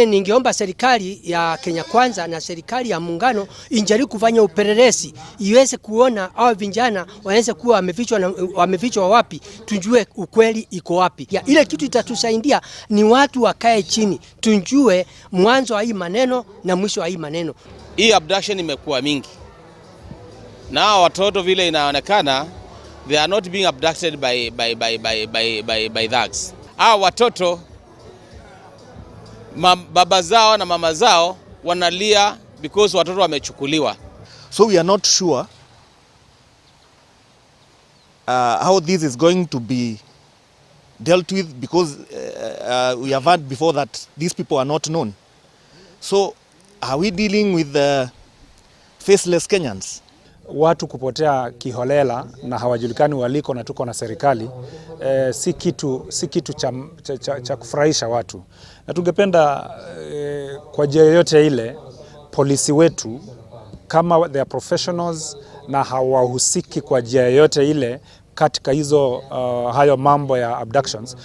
Ningeomba serikali ya Kenya Kwanza na serikali ya muungano injaribu kufanya upelelezi iweze kuona hao vijana waweze kuwa wamefichwa wapi, tujue ukweli iko wapi. Ile kitu itatusaidia ni watu wakae chini, tujue mwanzo wa hii maneno na mwisho wa hii maneno. Hii abduction imekuwa mingi. Na watoto vile inaonekana they are not being abducted by thugs. Watoto baba zao na mama zao wanalia because watoto wamechukuliwa. So we are not sure how this is going to be dealt with because we have heard before that these people are not known. So are we dealing with the faceless Kenyans? Watu kupotea kiholela na hawajulikani waliko na tuko na serikali si kitu cha kufurahisha watu. Na tungependa kwa njia yoyote ile polisi wetu kama they are professionals na hawahusiki kwa njia yoyote ile katika hayo mambo ya abductions.